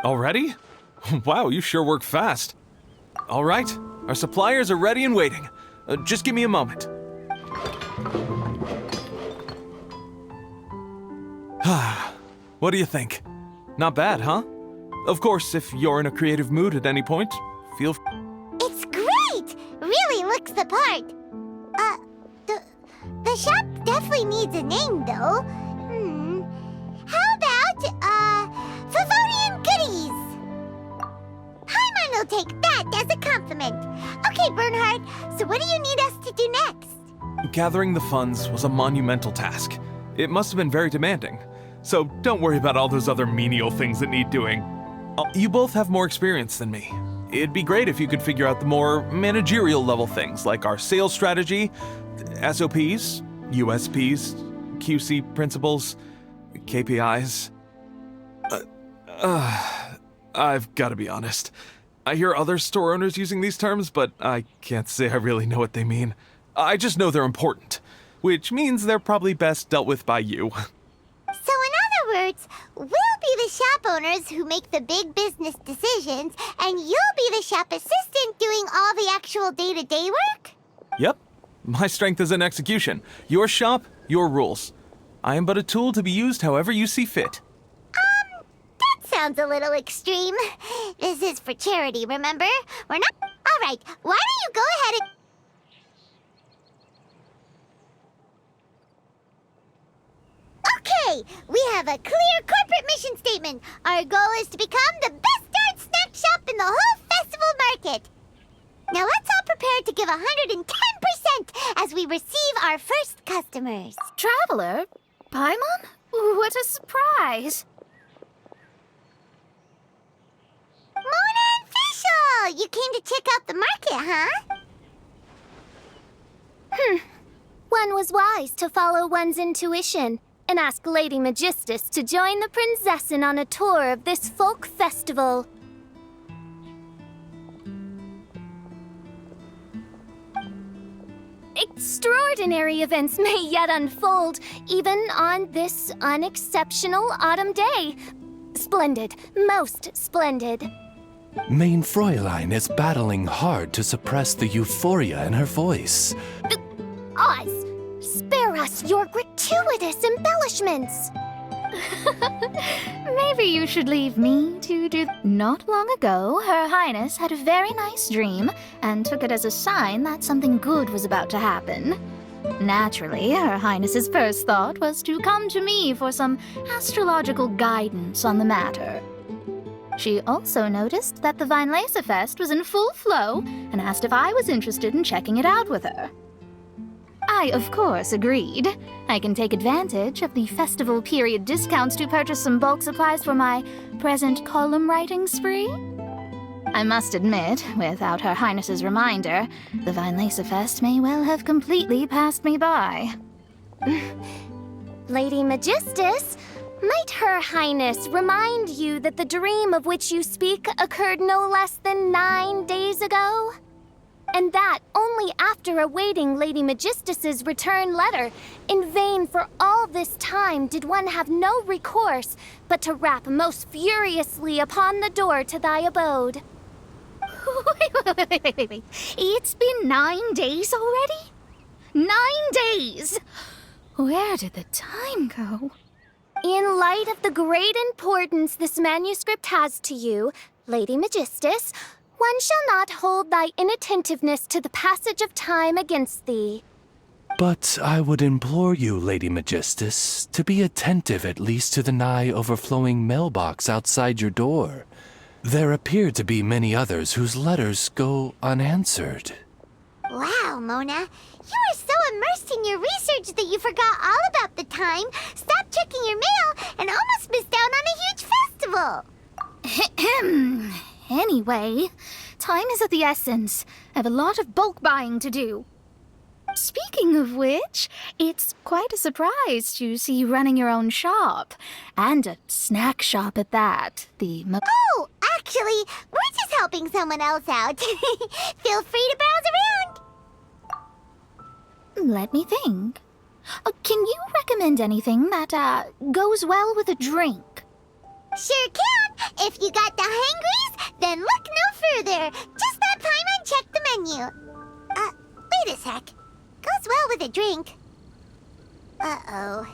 Already? Wow, you sure work fast. All right, our suppliers are ready and waiting. Just give me a moment. What do you think? Not bad, huh? Of course, if you're in a creative mood at any point, feel free. It's great! Really looks the part. The shop definitely needs a name, though. How about, Favonian Goodies? Paimon will take that as a compliment. Okay, Bernhard, so what do you need us to do next? Gathering the funds was a monumental task. It must have been very demanding. So don't worry about all those other menial things that need doing. You both have more experience than me. It'd be great if you could figure out the more managerial level things, like our sales strategy, SOPs, USPs, QC principles, KPIs. I've got to be honest. I hear other store owners using these terms, but I can't say I really know what they mean. I just know they're important, which means they're probably best dealt with by you. So in other words, we'll be the shop owners who make the big business decisions, and you'll be the shop assistant doing all the actual day-to-day work? Yep. My strength is in execution. Your shop, your rules. I am but a tool to be used however you see fit. That sounds a little extreme. This is for charity, remember? We're not... All right, why don't you go ahead and... Okay, we have a clear corporate mission statement. Our goal is to become the best darn snack shop in the whole festival market. Now let's all prepare to give 110% as we receive our first customers. Traveler? Paimon? What a surprise! Mona and Fischl! You came to check out the market, huh? One was wise to follow one's intuition and ask Lady Magistus to join the Prinzessin on a tour of this folk festival. Extraordinary events may yet unfold, even on this unexceptional autumn day. Splendid, most splendid. Mein Fräulein is battling hard to suppress the euphoria in her voice. Oz, spare us your gratuitous embellishments. Maybe you should leave me to do... Not long ago, Her Highness had a very nice dream and took it as a sign that something good was about to happen. Naturally, Her Highness's first thought was to come to me for some astrological guidance on the matter. She also noticed that the Weinlesefest was in full flow and asked if I was interested in checking it out with her. I, of course, agreed. I can take advantage of the festival period discounts to purchase some bulk supplies for my present column writing spree. I must admit, without Her Highness's reminder, the Weinlesefest may well have completely passed me by. Lady Magistus, might Her Highness remind you that the dream of which you speak occurred no less than 9 days ago? And that only after awaiting Lady Magistus's return letter. In vain for all this time did one have no recourse but to rap most furiously upon the door to thy abode. Wait. It's been 9 days already? 9 days! Where did the time go? In light of the great importance this manuscript has to you, Lady Magistus, one shall not hold thy inattentiveness to the passage of time against thee. But I would implore you, Lady Magistus, to be attentive at least to the nigh overflowing mailbox outside your door. There appear to be many others whose letters go unanswered. Wow, Mona. You are so immersed in your research that you forgot all about the time, stopped checking your mail, and almost missed out on a huge festival. Anyway, time is of the essence. I have a lot of bulk buying to do. Speaking of which, it's quite a surprise to see you running your own shop. And a snack shop at that. Oh, actually, we're just helping someone else out. Feel free to browse around. Let me think. Can you recommend anything that, goes well with a drink? Sure can! If you got the hangries, then look no further. Just let Paimon check the menu. Wait a sec. Goes well with a drink. Uh-oh.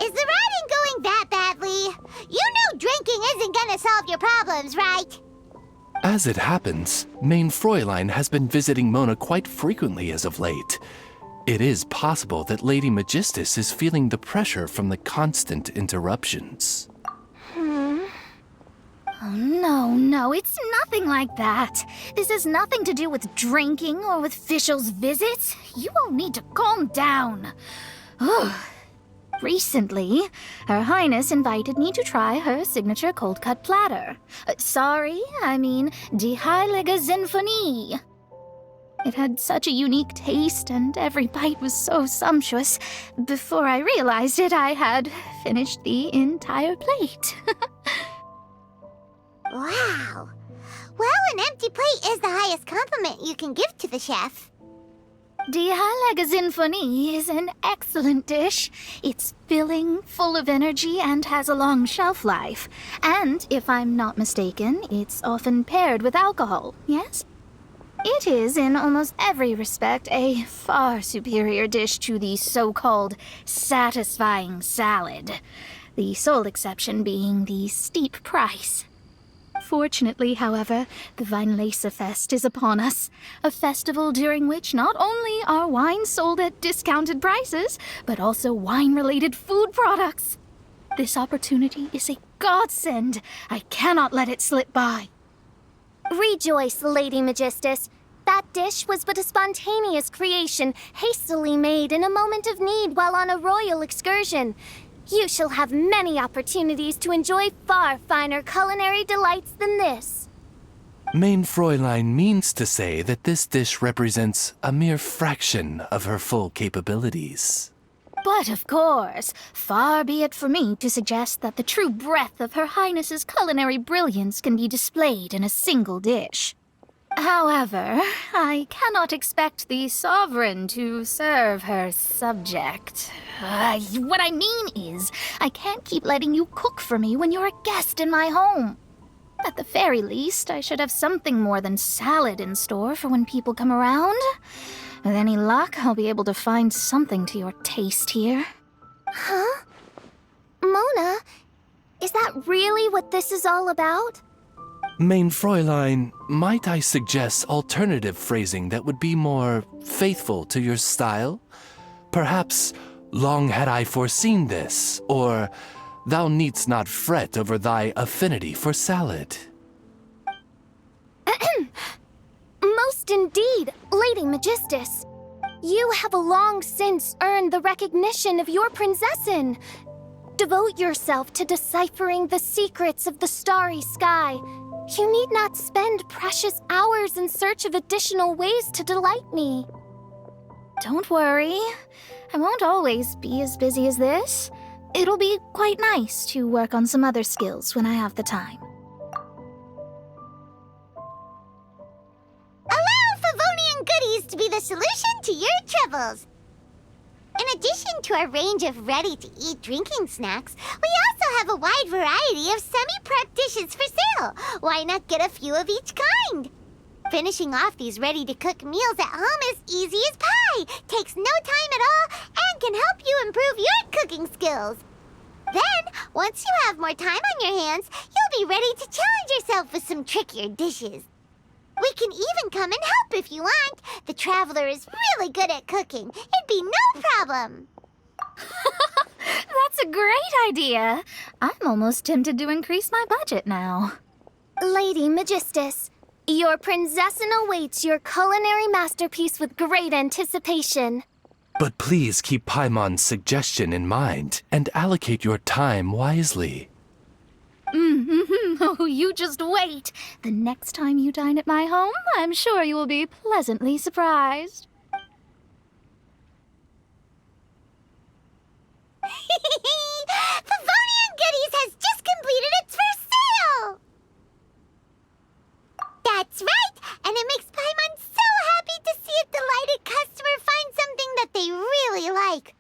Is the riding going that badly? You know drinking isn't gonna solve your problems, right? As it happens, Main Fräulein has been visiting Mona quite frequently as of late. It is possible that Lady Magistus is feeling the pressure from the constant interruptions. Oh, no, it's nothing like that. This has nothing to do with drinking or with Fischl's visits. You all need to calm down. Recently, Her Highness invited me to try her signature cold-cut platter. Die Heilige Sinfonie. It had such a unique taste, and every bite was so sumptuous. Before I realized it, I had finished the entire plate. Wow. Well, an empty plate is the highest compliment you can give to the chef. Die Heilige Sinfonie is an excellent dish. It's filling, full of energy, and has a long shelf life. And, if I'm not mistaken, it's often paired with alcohol, yes? It is, in almost every respect, a far superior dish to the so-called satisfying salad. The sole exception being the steep price. Fortunately, however, the Weinlese-Fest is upon us, a festival during which not only are wines sold at discounted prices, but also wine-related food products. This opportunity is a godsend. I cannot let it slip by. Rejoice, Lady Magistus. That dish was but a spontaneous creation, hastily made in a moment of need while on a royal excursion. You shall have many opportunities to enjoy far finer culinary delights than this. Main Fräulein means to say that this dish represents a mere fraction of her full capabilities. But of course, far be it for me to suggest that the true breadth of Her Highness's culinary brilliance can be displayed in a single dish. However, I cannot expect the sovereign to serve her subject. What I mean is, I can't keep letting you cook for me when you're a guest in my home. At the very least, I should have something more than salad in store for when people come around. With any luck, I'll be able to find something to your taste here. Huh? Mona, is that really what this is all about? Main Fräulein, might I suggest alternative phrasing that would be more faithful to your style? Perhaps, long had I foreseen this, or thou needst not fret over thy affinity for salad. Most indeed, Lady Magistus. You have long since earned the recognition of your Prinzessin. Devote yourself to deciphering the secrets of the starry sky. You need not spend precious hours in search of additional ways to delight me. Don't worry. I won't always be as busy as this. It'll be quite nice to work on some other skills when I have the time. Allow Favonian goodies to be the solution to your troubles. In addition to our range of ready-to-eat drinking snacks, we also have a wide variety of semi-prep dishes for sale. Why not get a few of each kind? Finishing off these ready-to-cook meals at home is easy as pie, takes no time at all, and can help you improve your cooking skills. Then, once you have more time on your hands, you'll be ready to challenge yourself with some trickier dishes. We can even come and help if you want. The Traveler is really good at cooking. It'd be no problem. That's a great idea. I'm almost tempted to increase my budget now. Lady Magistus, your Prinzessin awaits your culinary masterpiece with great anticipation. But please keep Paimon's suggestion in mind and allocate your time wisely. Oh, you just wait. The next time you dine at my home, I'm sure you will be pleasantly surprised. Favonian Goodies has just completed its first sale! That's right, and it makes Paimon so happy to see a delighted customer find something that they really like.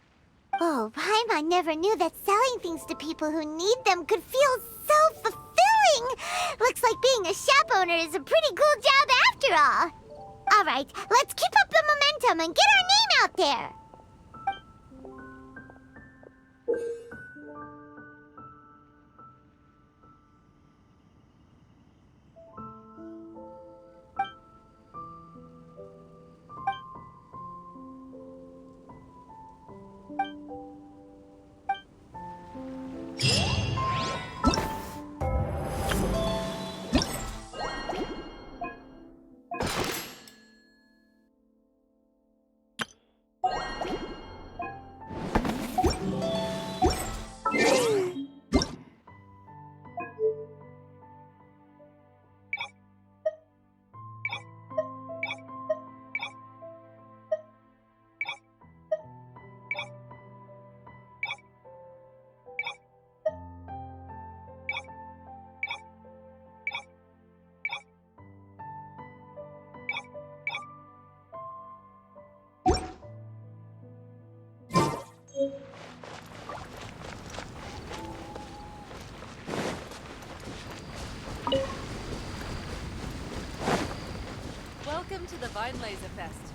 Oh, Paimon never knew that selling things to people who need them could feel so fulfilling. being a shop owner is a pretty cool job after all. All right, let's keep up the momentum and get our name out there. Welcome to the Vine Laser Fest.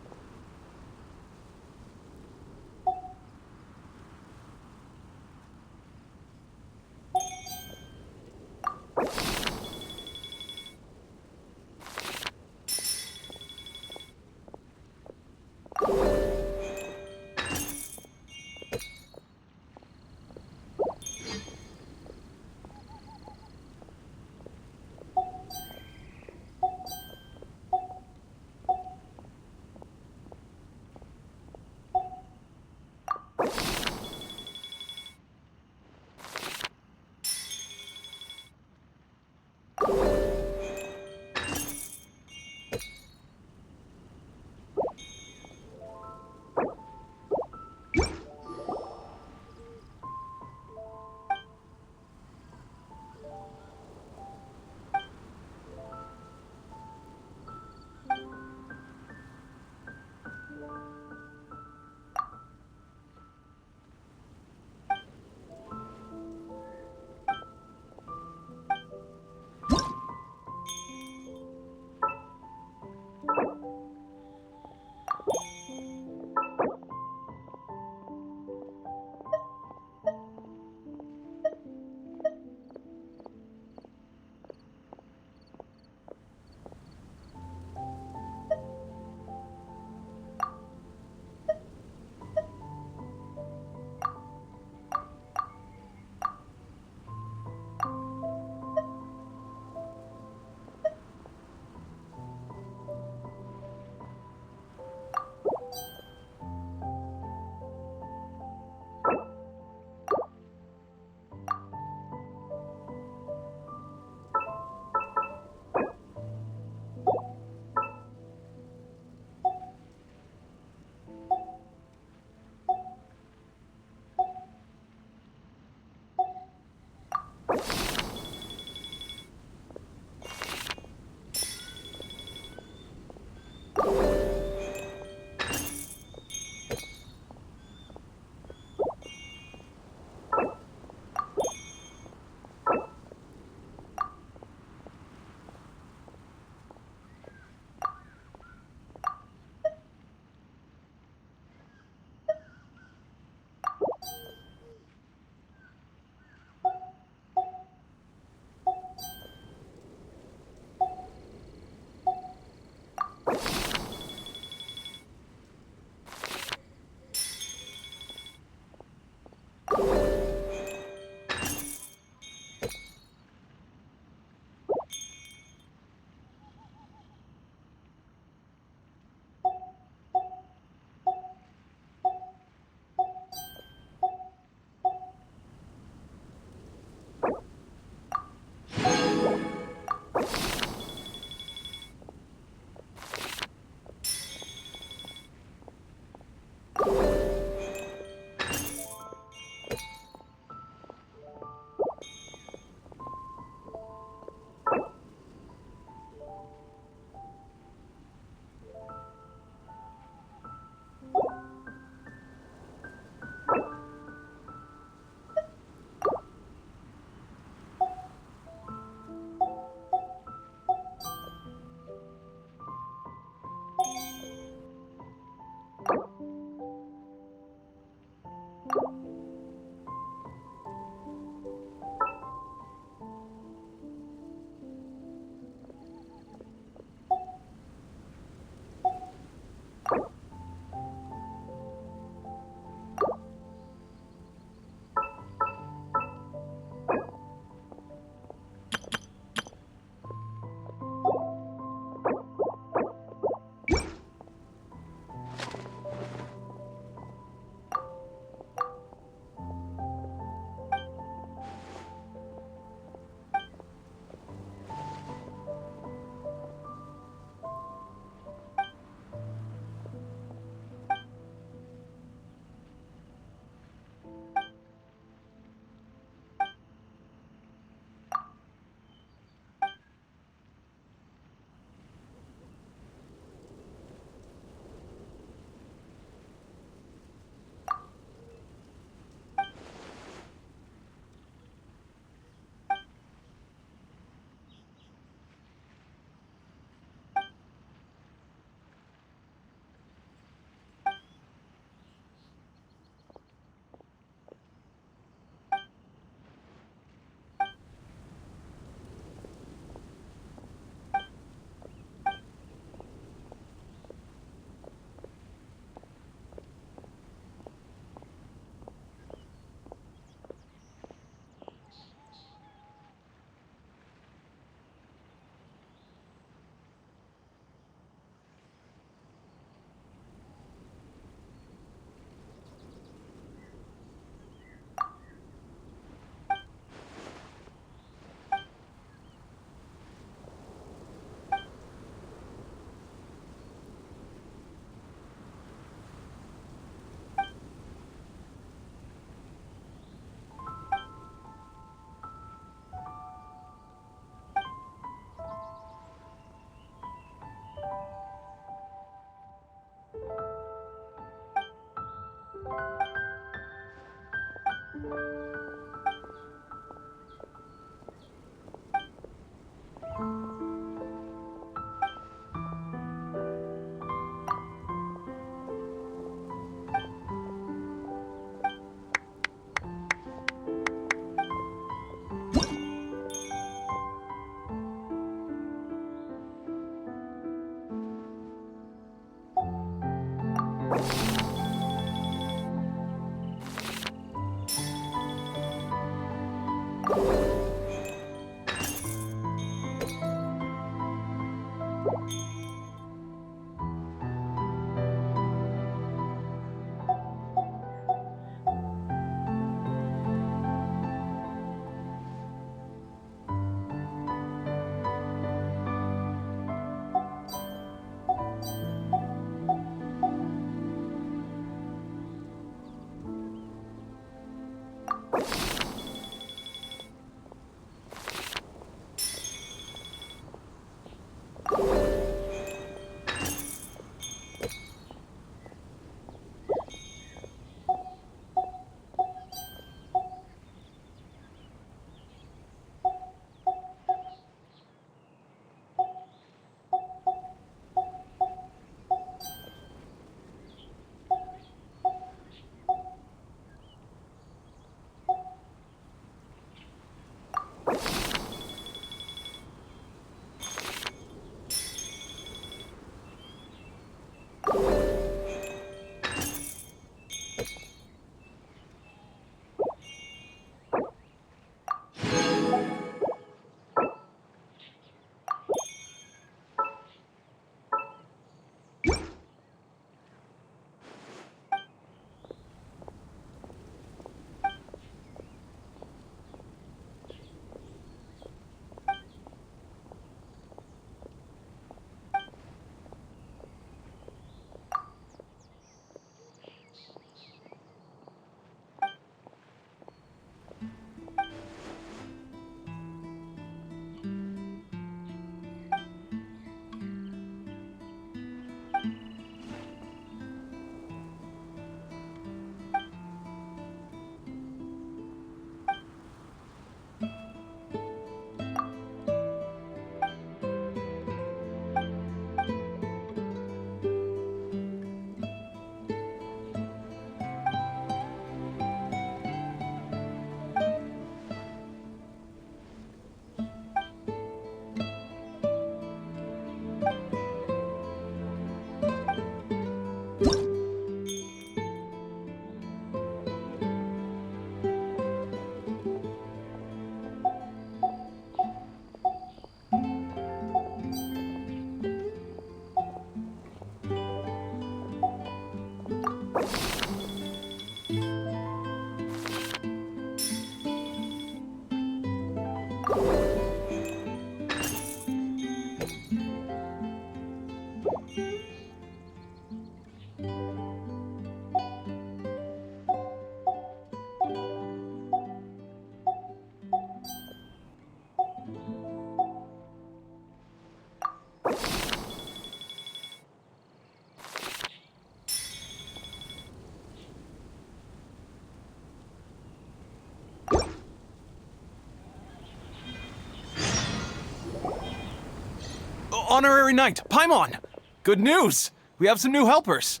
Honorary Knight, Paimon! Good news! We have some new helpers!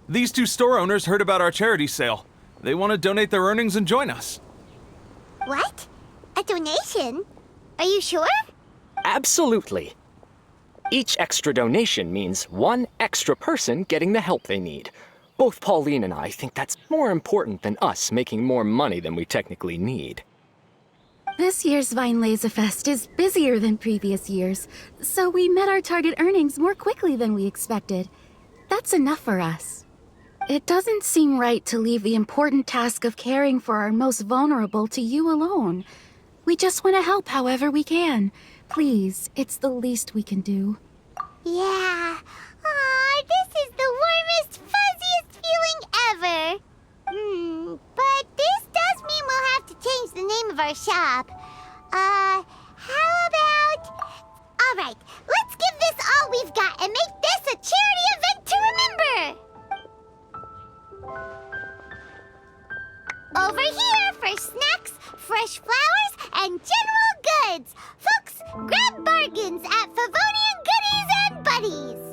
These two store owners heard about our charity sale. They want to donate their earnings and join us. What? A donation? Are you sure? Absolutely. Each extra donation means one extra person getting the help they need. Both Pauline and I think that's more important than us making more money than we technically need. This year's Vine Laser Fest is busier than previous years, so we met our target earnings more quickly than we expected. That's enough for us. It doesn't seem right to leave the important task of caring for our most vulnerable to you alone. We just want to help however we can. Please, it's the least we can do. Yeah. Aw, this is the warmest, fuzziest feeling ever. But this does mean we'll have to change the name of our shop. How about... All right, let's give this all we've got and make this a charity event to remember. Over here for snacks, fresh flowers, and general goods. Folks, grab bargains at Favonian Goodies and Buddies.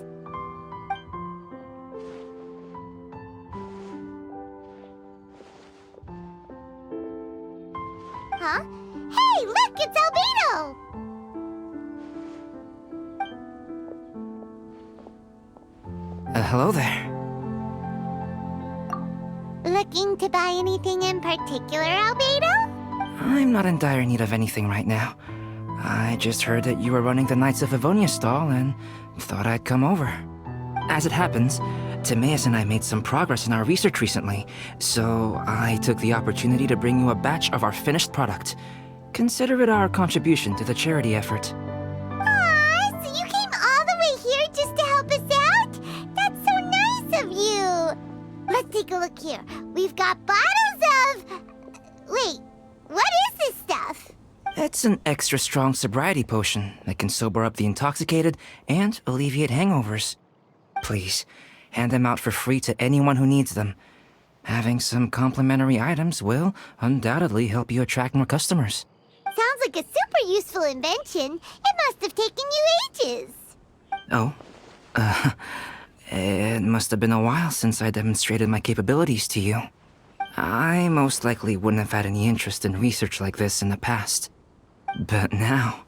Huh? Hey, look, it's Albedo! Hello there. Looking to buy anything in particular, Albedo? I'm not in dire need of anything right now. I just heard that you were running the Knights of Avonia stall and thought I'd come over. As it happens, Timaeus and I made some progress in our research recently, so I took the opportunity to bring you a batch of our finished product. Consider it our contribution to the charity effort. Aw, so you came all the way here just to help us out? That's so nice of you! Let's take a look here. We've got bottles of... Wait, what is this stuff? It's an extra strong sobriety potion that can sober up the intoxicated and alleviate hangovers. Please, hand them out for free to anyone who needs them. Having some complimentary items will undoubtedly help you attract more customers. Sounds like a super useful invention. It must have taken you ages. Oh, it must have been a while since I demonstrated my capabilities to you. I most likely wouldn't have had any interest in research like this in the past. But now,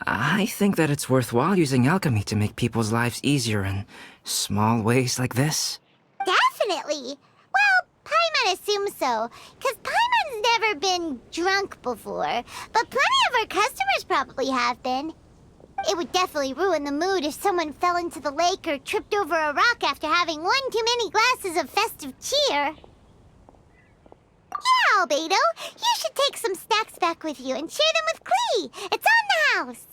I think that it's worthwhile using alchemy to make people's lives easier in small ways like this. Definitely. Well, Paimon assumes so, because Paimon's never been drunk before, but plenty of our customers probably have been. It would definitely ruin the mood if someone fell into the lake or tripped over a rock after having one too many glasses of festive cheer. Yeah, Albedo, you should take some snacks back with you and share them with Klee. It's on the house.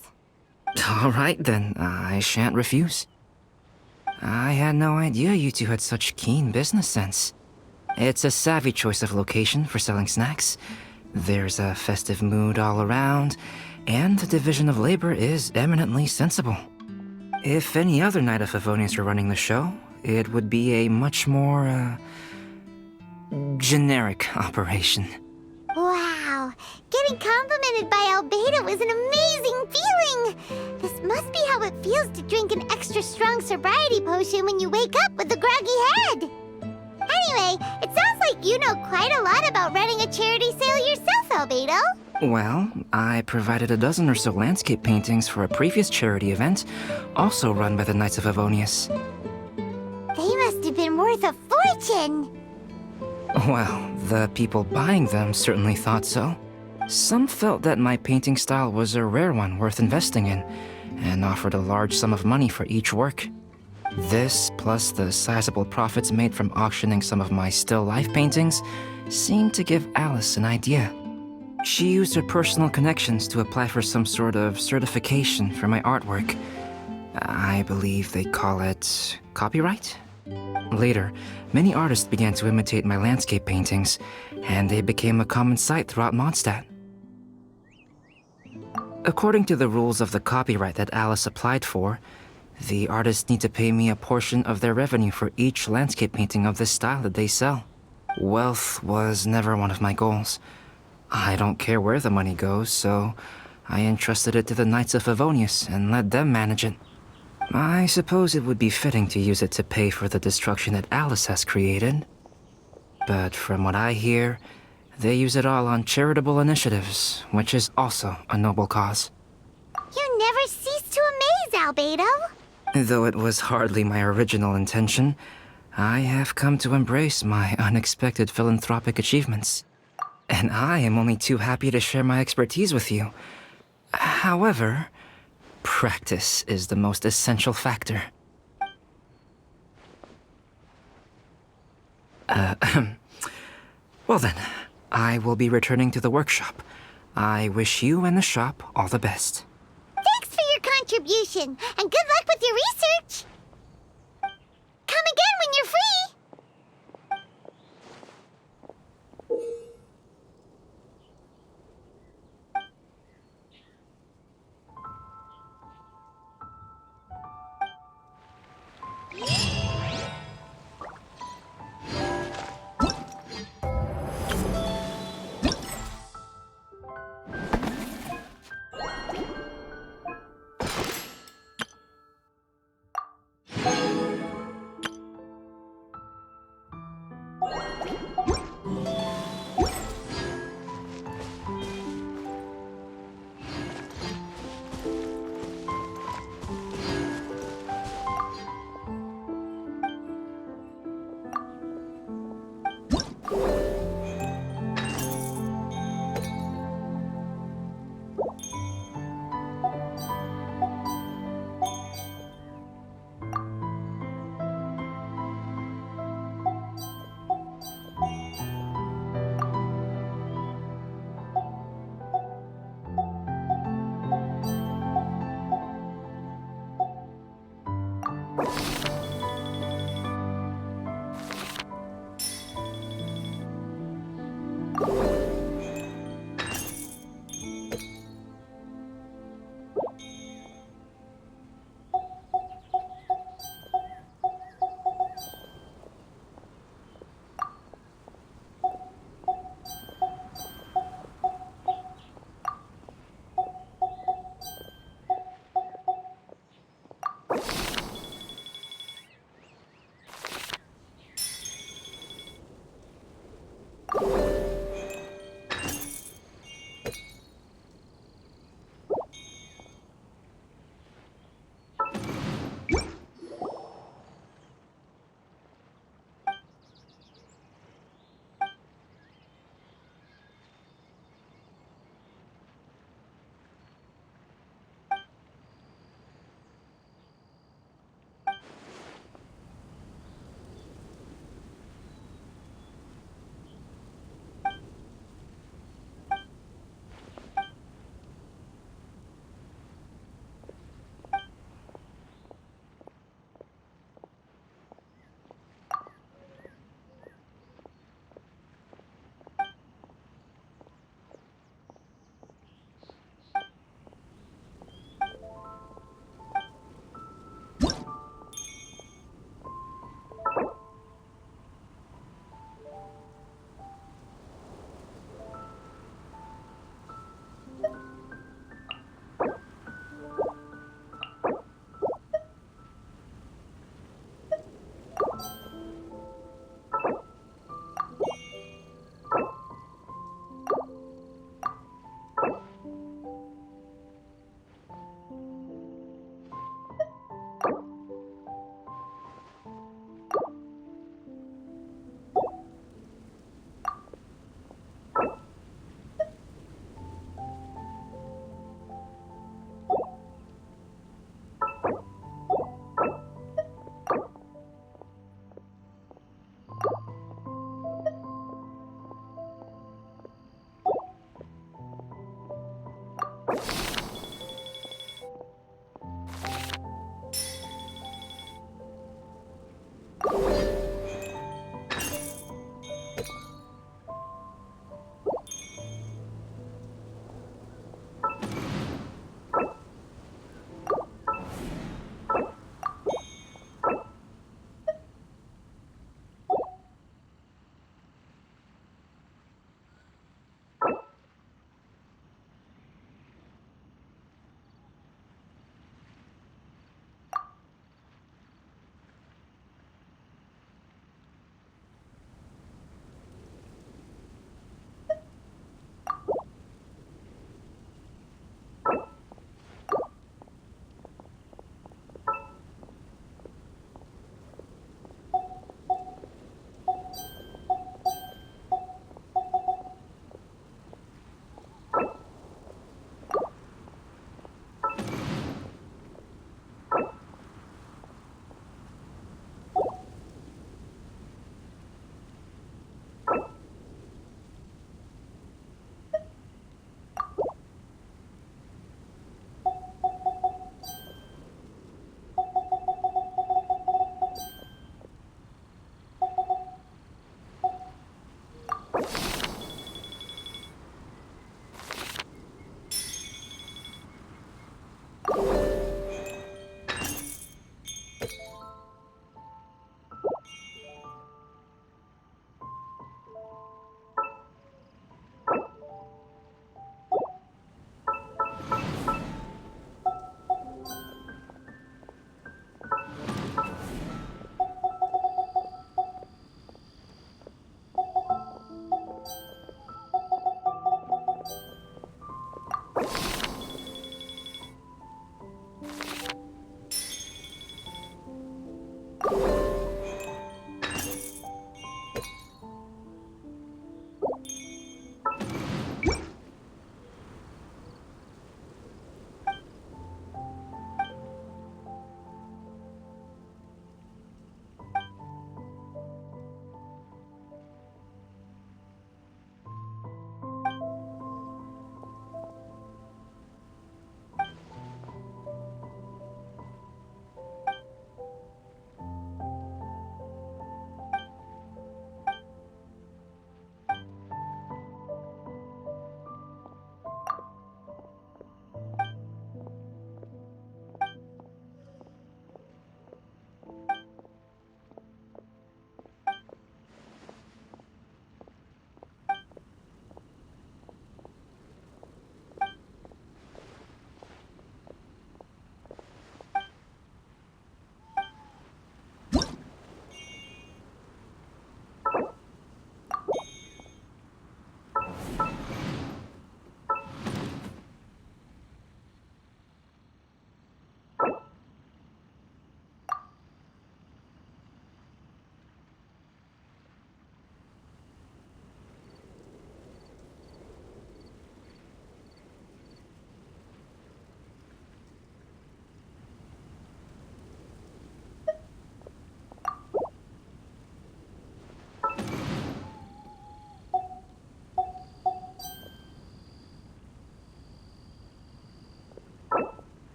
All right, then. I shan't refuse. I had no idea you two had such keen business sense. It's a savvy choice of location for selling snacks. There's a festive mood all around, and the division of labor is eminently sensible. If any other Knight of Favonius were running the show, it would be a much more, generic operation. Wow, getting complimented by Albedo is an amazing feeling. This must be how it feels to drink an extra strong sobriety potion when you wake up with a groggy head. Anyway, it sounds like you know quite a lot about running a charity sale yourself, Albedo. Well, I provided a dozen or so landscape paintings for a previous charity event, also run by the Knights of Avonius. They must have been worth a fortune. Well, the people buying them certainly thought so. Some felt that my painting style was a rare one worth investing in, and offered a large sum of money for each work. This, plus the sizable profits made from auctioning some of my still life paintings, seemed to give Alice an idea. She used her personal connections to apply for some sort of certification for my artwork. I believe they call it copyright? Later, many artists began to imitate my landscape paintings, and they became a common sight throughout Mondstadt. According to the rules of the copyright that Alice applied for, the artists need to pay me a portion of their revenue for each landscape painting of this style that they sell. Wealth was never one of my goals. I don't care where the money goes, so I entrusted it to the Knights of Favonius and let them manage it. I suppose it would be fitting to use it to pay for the destruction that Alice has created. But from what I hear, they use it all on charitable initiatives, which is also a noble cause. You never cease to amaze, Albedo. Though it was hardly my original intention, I have come to embrace my unexpected philanthropic achievements. And I am only too happy to share my expertise with you. However, practice is the most essential factor. Well then, I will be returning to the workshop. I wish you and the shop all the best. Thanks for your contribution, and good luck with your research. Come again when you're free.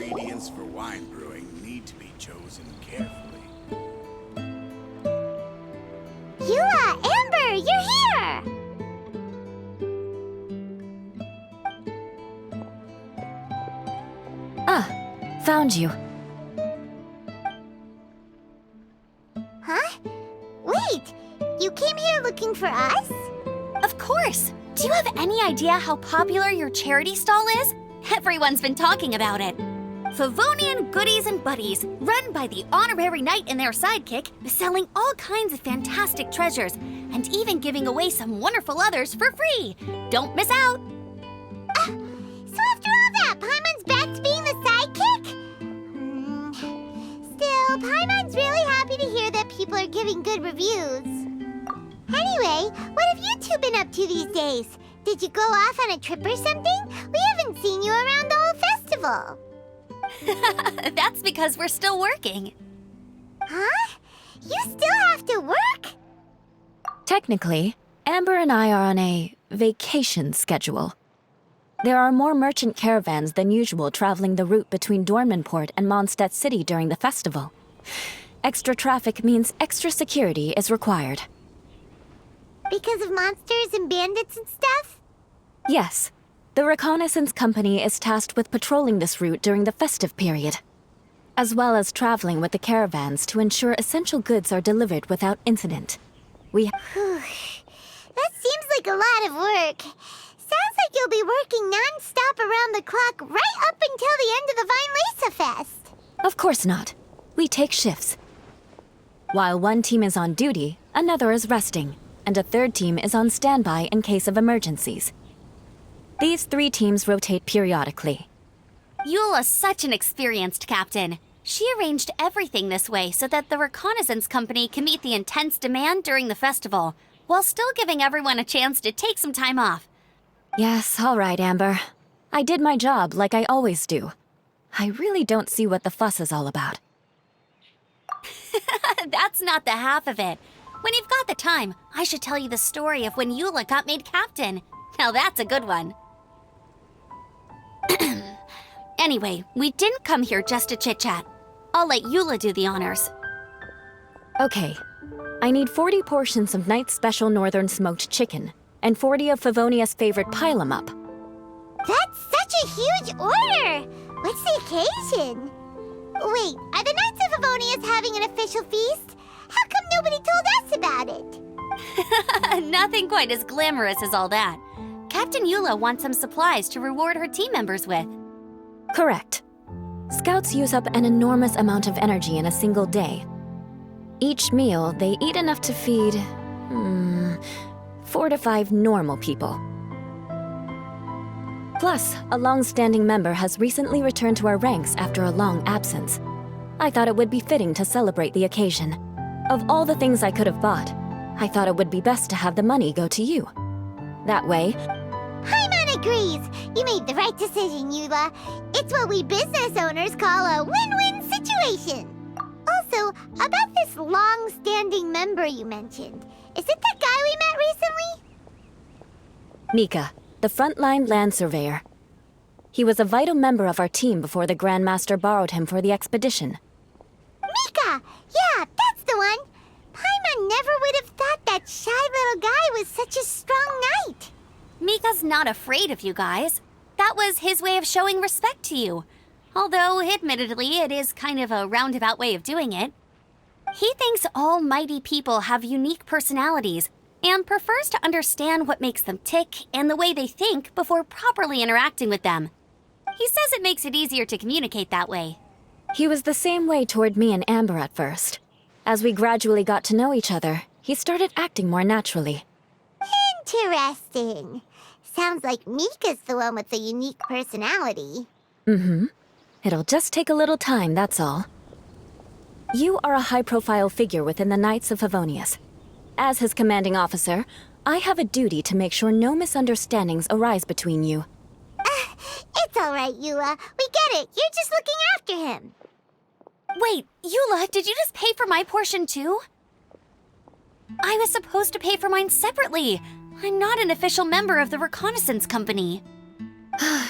Ingredients for wine brewing need to be chosen carefully. Eula, Amber, you're here! Found you. Huh? Wait, you came here looking for us? Of course! Do you have any idea how popular your charity stall is? Everyone's been talking about it. Favonian Goodies and Buddies, run by the honorary knight and their sidekick, selling all kinds of fantastic treasures, and even giving away some wonderful others for free. Don't miss out! So after all that, Paimon's back to being the sidekick? Still, Paimon's really happy to hear that people are giving good reviews. Anyway, what have you two been up to these days? Did you go off on a trip or something? We haven't seen you around the whole festival. That's because we're still working. Huh? You still have to work? Technically, Amber and I are on a vacation schedule. There are more merchant caravans than usual traveling the route between Dormanport and Mondstadt City during the festival. Extra traffic means extra security is required. Because of monsters and bandits and stuff? Yes. The reconnaissance company is tasked with patrolling this route during the festive period, as well as traveling with the caravans to ensure essential goods are delivered without incident. That seems like a lot of work. Sounds like you'll be working non-stop around the clock right up until the end of the Vine Lesa Fest. Of course not. We take shifts. While one team is on duty, another is resting, and a third team is on standby in case of emergencies. These 3 teams rotate periodically. Eula's such an experienced captain. She arranged everything this way so that the reconnaissance company can meet the intense demand during the festival, while still giving everyone a chance to take some time off. Yes, all right, Amber. I did my job like I always do. I really don't see what the fuss is all about. That's not the half of it. When you've got the time, I should tell you the story of when Eula got made captain. Now that's a good one. Anyway, we didn't come here just to chit-chat. I'll let Eula do the honors. Okay, I need 40 portions of Knight's Special Northern Smoked Chicken, and 40 of Favonia's favorite pile-em-up. That's such a huge order! What's the occasion? Wait, are the Knights of Favonius having an official feast? How come nobody told us about it? Nothing quite as glamorous as all that. Captain Eula wants some supplies to reward her team members with. Correct. Scouts use up an enormous amount of energy in a single day. Each meal, they eat enough to feed, 4 to 5 normal people. Plus, a long-standing member has recently returned to our ranks after a long absence. I thought it would be fitting to celebrate the occasion. Of all the things I could have bought, I thought it would be best to have the money go to you. That way... Paimon agrees! You made the right decision, Eula. It's what we business owners call a win-win situation. Also, about this long-standing member you mentioned, is it that guy we met recently? Mika, the frontline land surveyor. He was a vital member of our team before the Grandmaster borrowed him for the expedition. Mika! Yeah, that's the one! Paimon never would have thought that shy little guy was such a strong knight. Mika's not afraid of you guys. That was his way of showing respect to you. Although, admittedly, it is kind of a roundabout way of doing it. He thinks all mighty people have unique personalities and prefers to understand what makes them tick and the way they think before properly interacting with them. He says it makes it easier to communicate that way. He was the same way toward me and Amber at first. As we gradually got to know each other, he started acting more naturally. Interesting. Sounds like Mika's the one with the unique personality. Mm-hmm. It'll just take a little time, that's all. You are a high-profile figure within the Knights of Favonius. As his commanding officer, I have a duty to make sure no misunderstandings arise between you. It's all right, Eula. We get it. You're just looking after him. Wait, Eula, did you just pay for my portion too? I was supposed to pay for mine separately. I'm not an official member of the reconnaissance company.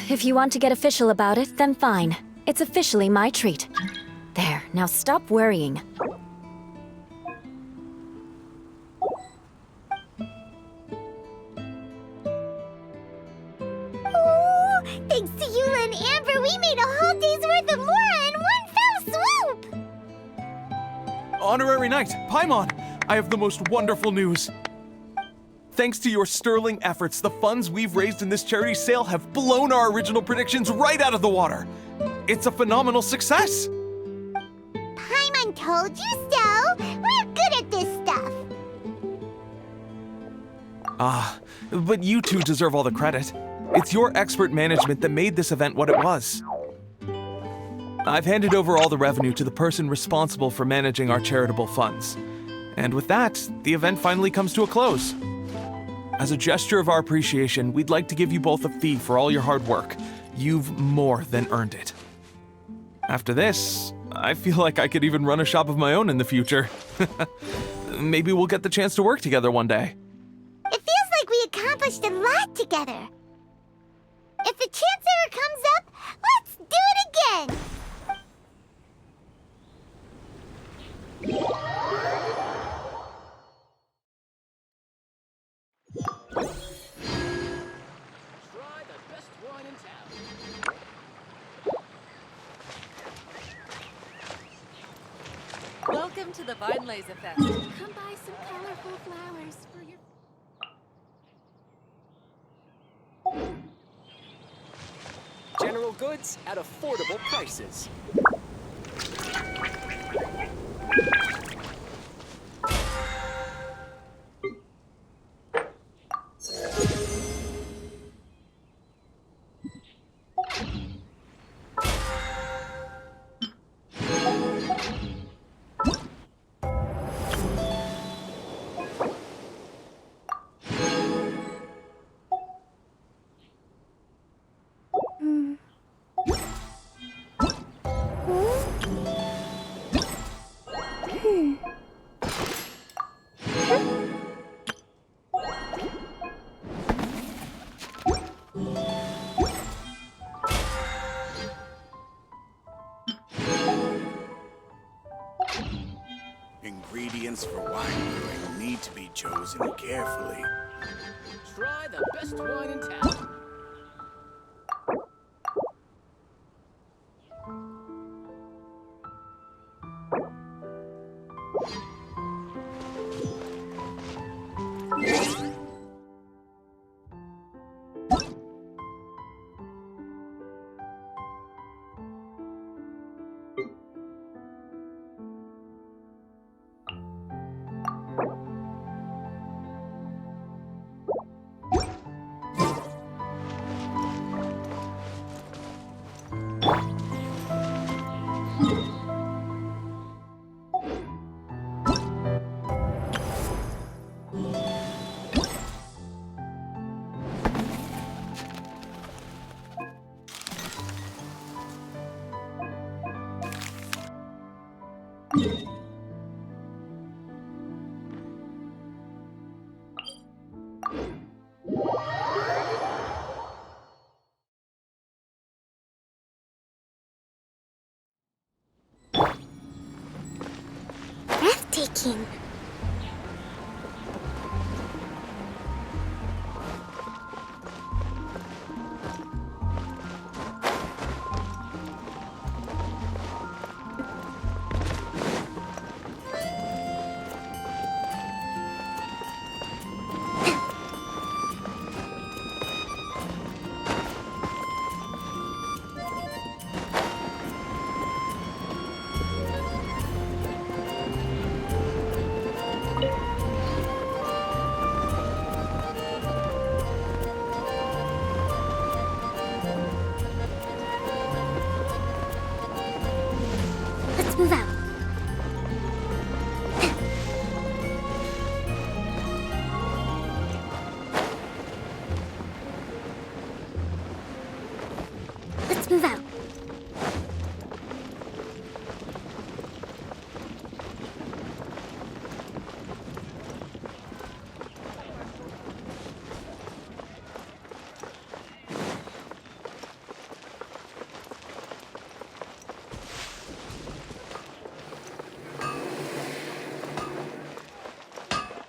If you want to get official about it, then fine. It's officially my treat. There, now stop worrying. Ooh, thanks to Eula and Amber, we made a whole day's worth of Mora in one fell swoop! Honorary Knight, Paimon, I have the most wonderful news. Thanks to your sterling efforts, the funds we've raised in this charity sale have blown our original predictions right out of the water. It's a phenomenal success! Paimon told you so! We're good at this stuff! But you two deserve all the credit. It's your expert management that made this event what it was. I've handed over all the revenue to the person responsible for managing our charitable funds. And with that, the event finally comes to a close. As a gesture of our appreciation, we'd like to give you both a fee for all your hard work. You've more than earned it. After this, I feel like I could even run a shop of my own in the future. Maybe we'll get the chance to work together one day. It feels like we accomplished a lot together. If the chance ever comes up, let's do it again! Try the best wine in town. Welcome to the Vinelaser Fest. Come buy some colorful flowers for your... General goods at affordable prices. ingredients for wine brewing need to be chosen carefully. Try the best wine in town. Breathtaking. Let's move out. Let's move out.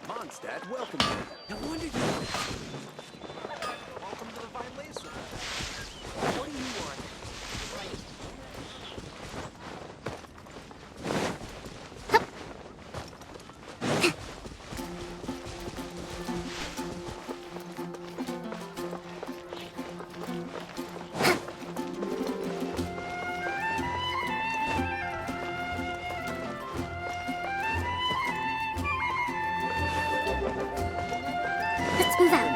Mondstadt, welcome you. No wonder you... Welcome to the Vine Laser. What do you want? Let's move out.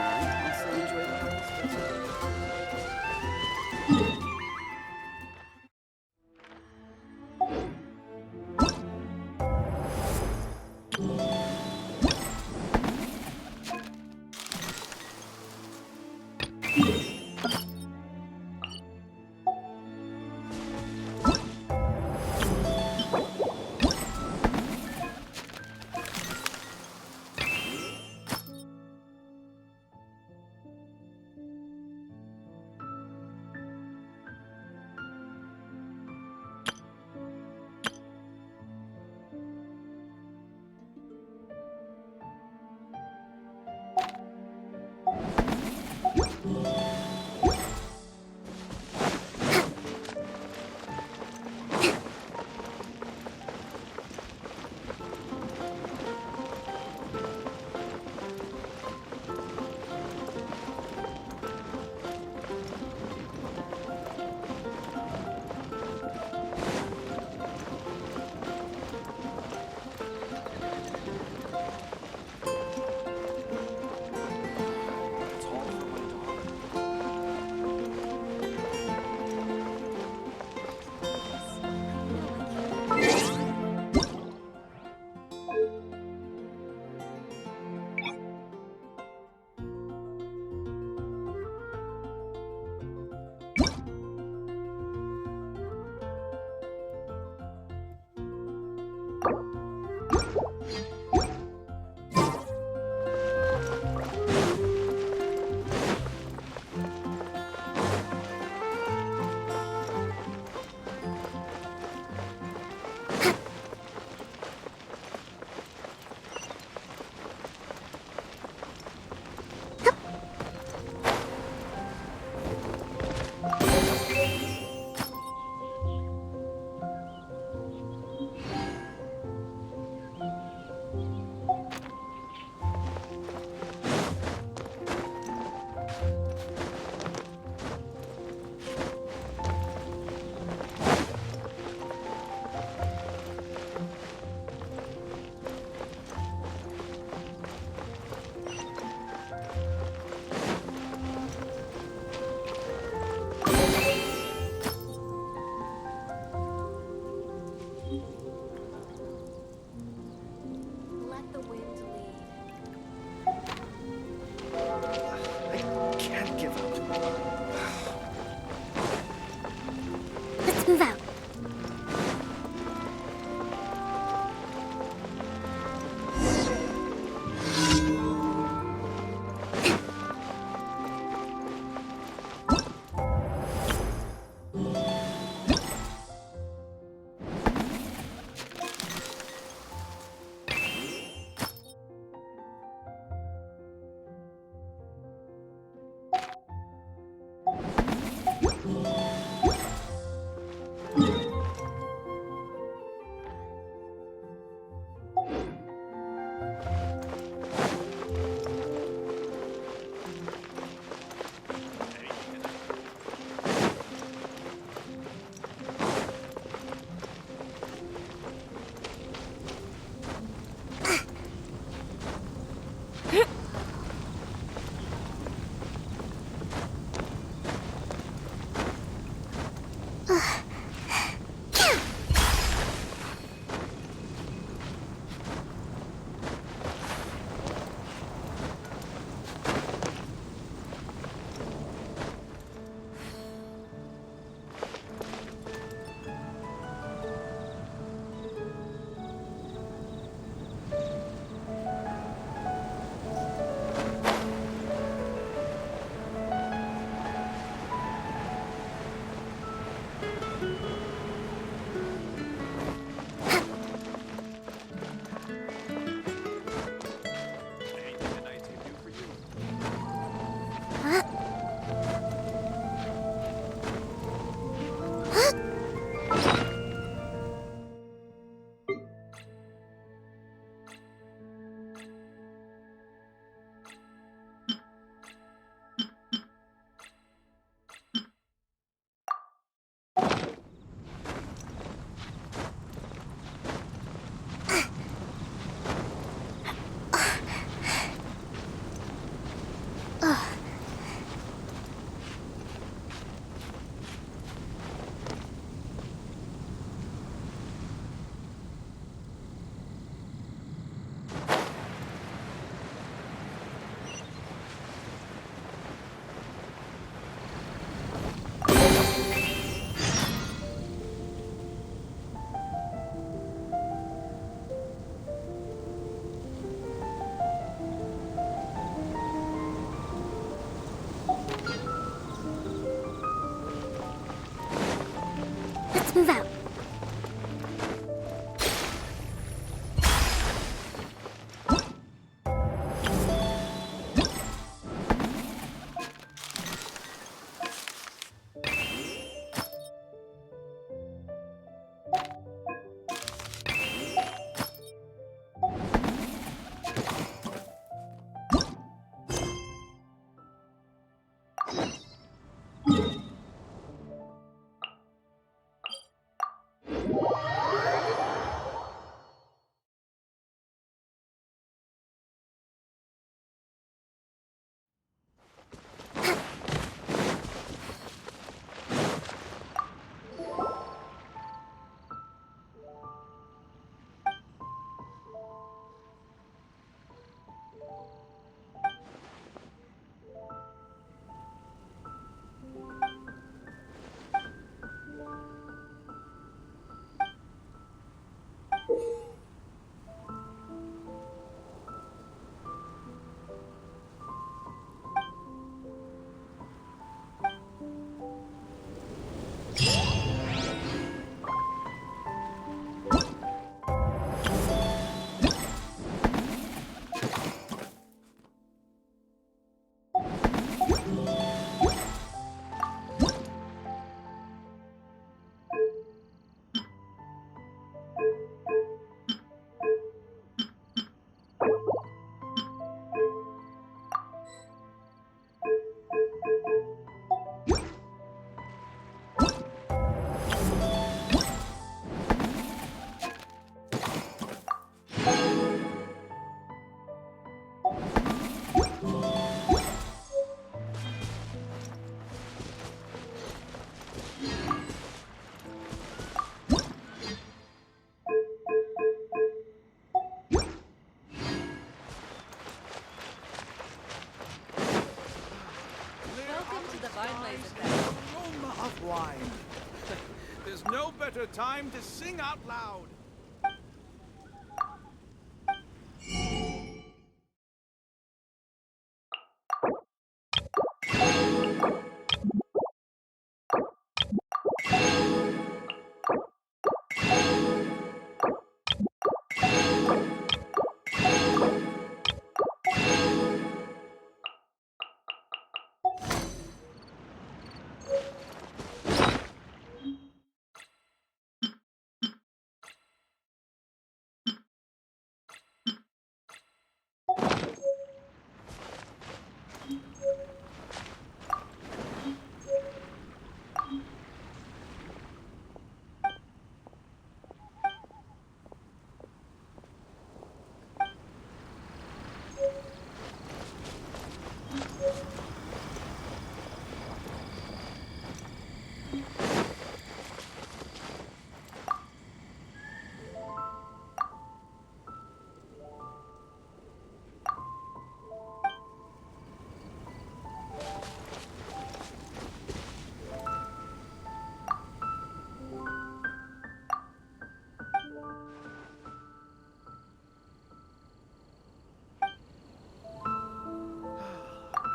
time to sing out loud.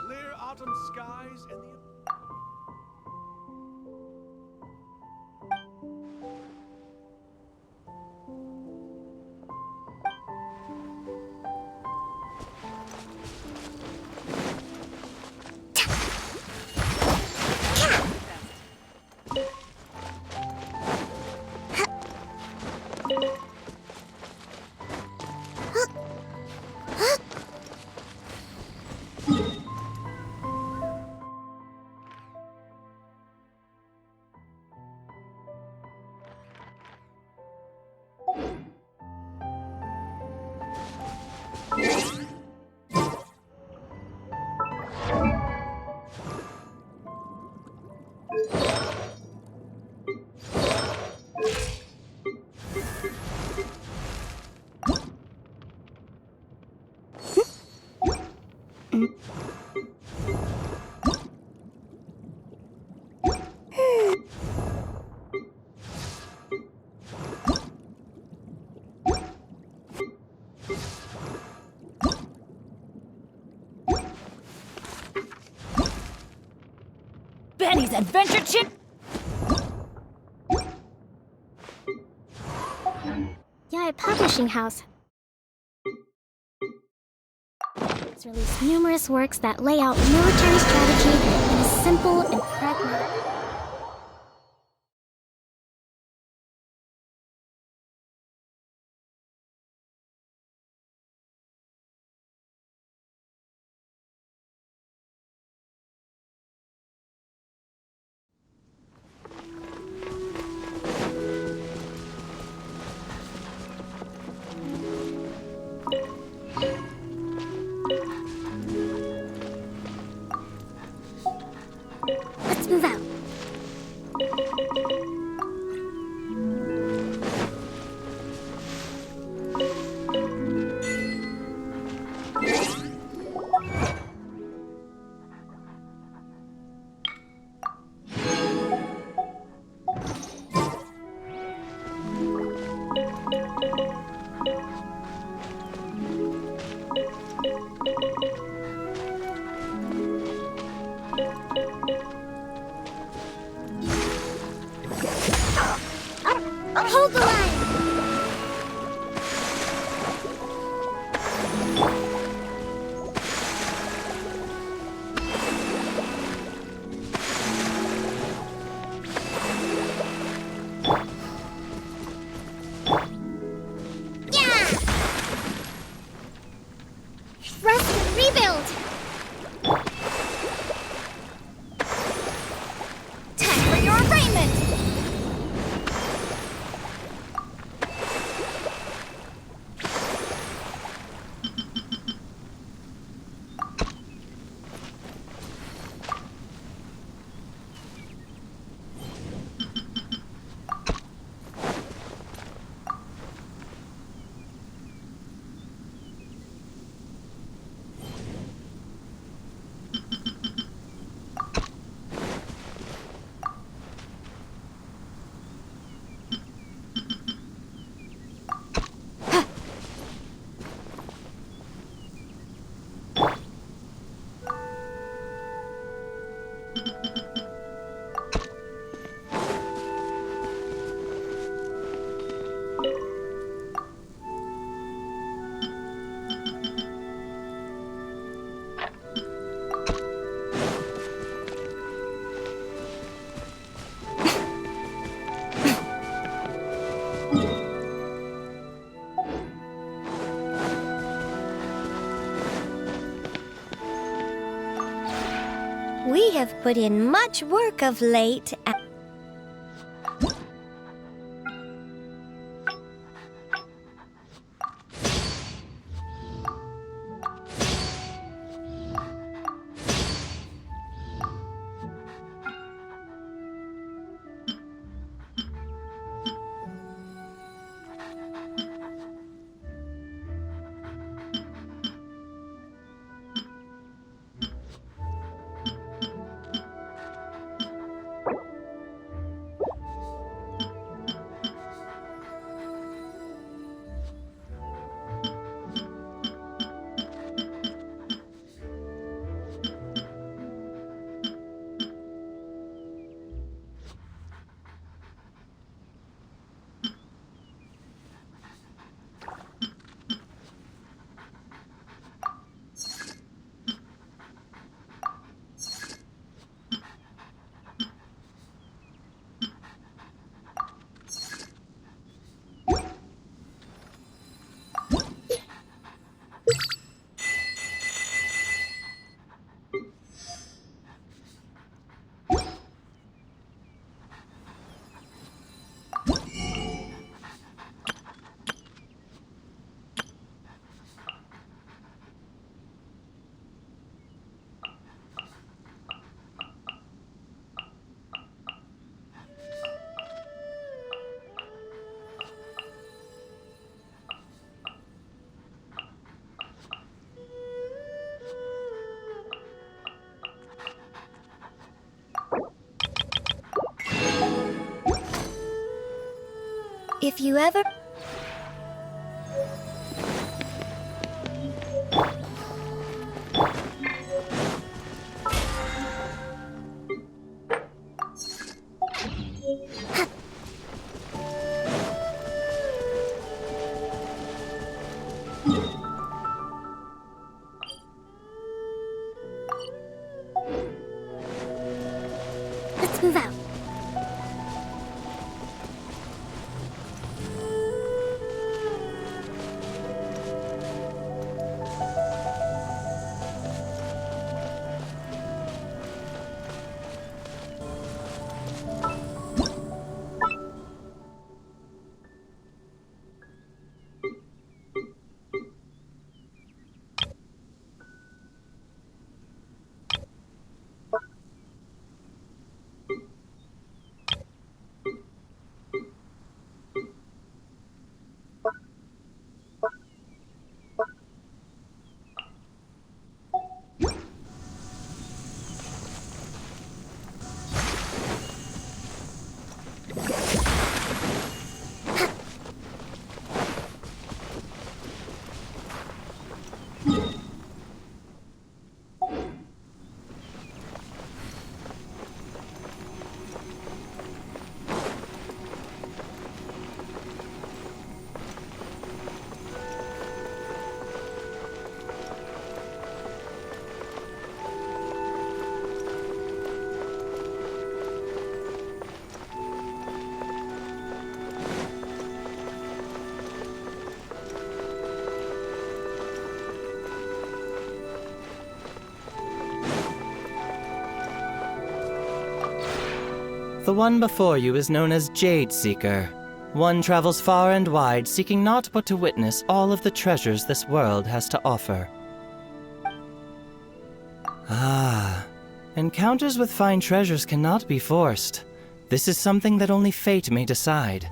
Clear autumn skies and the... Benny's Adventure Chip! Yeah, a publishing house has released numerous works that lay out military strategy in a simple and pragmatic. Let's move out. We have put in much work of late. If you ever... Let's move out. The one before you is known as Jade Seeker. One travels far and wide, seeking naught but to witness all of the treasures this world has to offer. Ah, encounters with fine treasures cannot be forced. This is something that only fate may decide.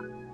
you.